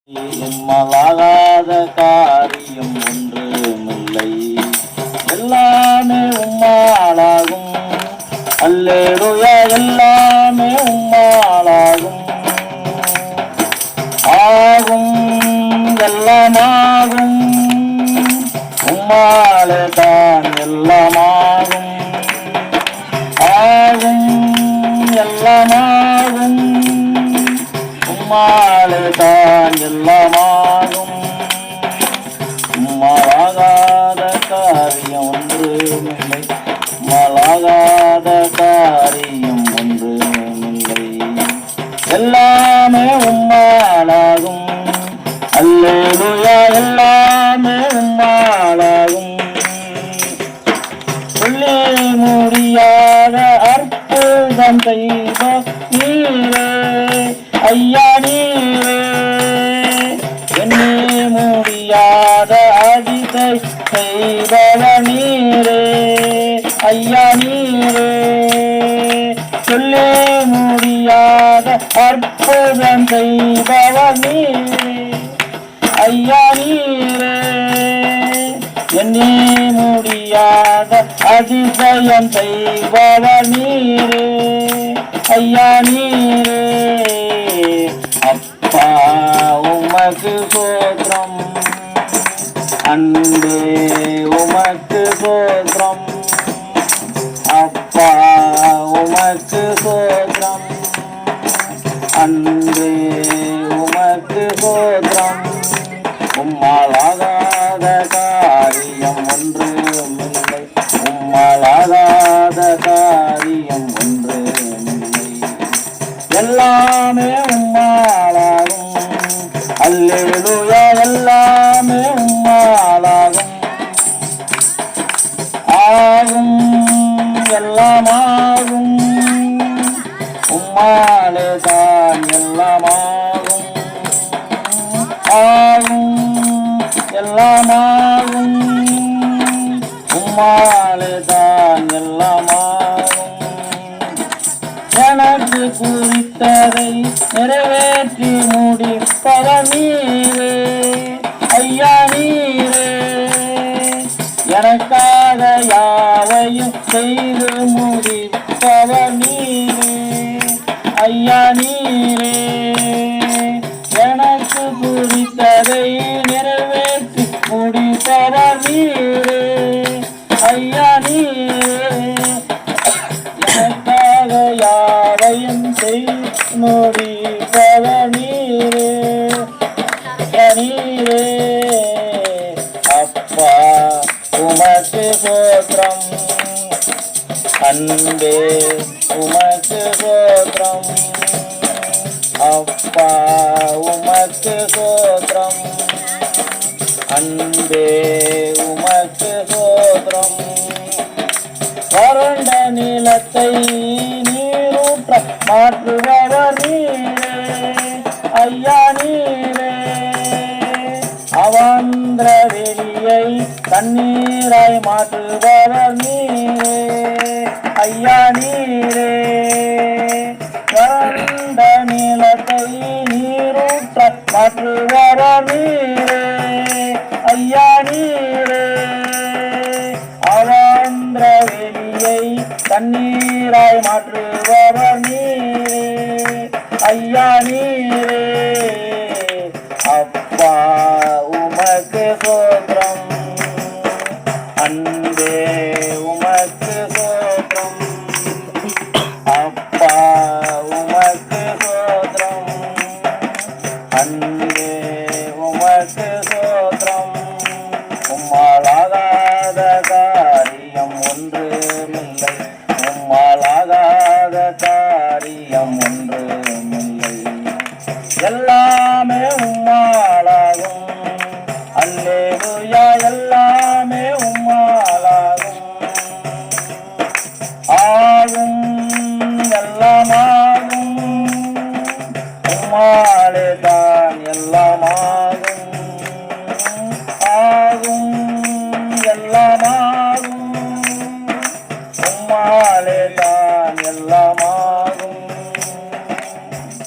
எம்மலாகாத காரியம் ஒன்றுமில்லை, எல்லாமே உம்மாலாகும். அல்லேலூயா, எல்லாமே உம்மாலாகும். ஆகும், எல்லாமாகும், உம்மாலே தான் எல்லாமாகும். ஆகும், எல்லாமாகும், உம்மாலே தான் எல்லாமாகும். உம்மாலாகாத காரியம் ஒன்றுமில்லை, உம்மாலாகாத காரியம் ஒன்றுமில்லை, எல்லாமே உம்மாலாகும். அல்லேலூயா, எல்லாமே உம்மாலாகும். சொல்லி முடியாத அற்புதம் செய்த நீரே ஐயா, நீரே எண்ணி முடியாத அதிசை செய்தவ நீரே ஐயா, நீரே சொல்லி முடியாத அற்புதம் செய்தவ நீரே ஐயா, நீரே எண்ணி முடியாத அதிசயம் செய்பவ நீரே ஐயா, நீரே. அப்பா உமக்கு சோத்திரம், அன்பே உமக்கு சோத்திரம். அப்பா உமக்கு சோத்திரம், அன்பே உமக்கு சோத்திரம். உம்மாலாகாத காரியம் ஒன்றுமில்லை, உம்மாலாகாத காரியம் ஒன்றுமில்லை, எல்லாமே உம்மாலாகும். அல்லேலூயா, எல்லாமே உம்மாலாகும். ஆகும், எல்லாமாகும், உம்மாலே தான் எல்லாமாகும். ஆகும், எல்லாமாகும், உம்மாலே தான் எல்லாமாகும். எனக்கு குறித்ததை நிறைவேற்றி முடிப்பவர் நீரே ஐயா, நீரே எனக்காக யாவையும் செய்து முடிப்பவர் நீரே ஐயா, நீரே எனக்கு குறித்ததை நிறைவேற்றி முடிப்பவர் நீரே ஐயா, நீரே எனக்காக யாவையும் செய்து முடிப்பவர் நீரே நீரே. அப்பா உமக்கு சோத்திரம், அன்பே உமக்கு சோத்திரம். அப்பா உமக்கு சோத்திரம், அன்பே உமக்கு சோத்திரம். வறண்ட நிலத்தை நீரூற்ற மாற்றுபவர் நீரே ஐயா, நீரே அவந்திர வெளியை தண்ணீராய் மாற்றுபவர் நீரே ஐயா, நீரே வறண்ட நிலத்தை நீரூற்ற மாற்றுபவர் நீரே ஐயா, நீரே அவந்திர வெளியை தண்ணீராய் மாற்றுபவர் நீரே ஐயா, நீரே. அப்பா உமக்கு சோத்திரம், அன்பே உமக்கு சோத்திரம். அப்பா உமக்கு சோத்திரம், அன்பே உமக்கு சோத்திரம். உம்மாலாகாத காரியம் ஒன்றுமில்லை, உம்மாலாகாத காரியம் ஒன்றுமில்லை, எல்லாமே உம்மாலாகும். அல்லேலூயா, எல்லாமே உம்மாலாகும். ஆகும், எல்லாமாகும், உம்மா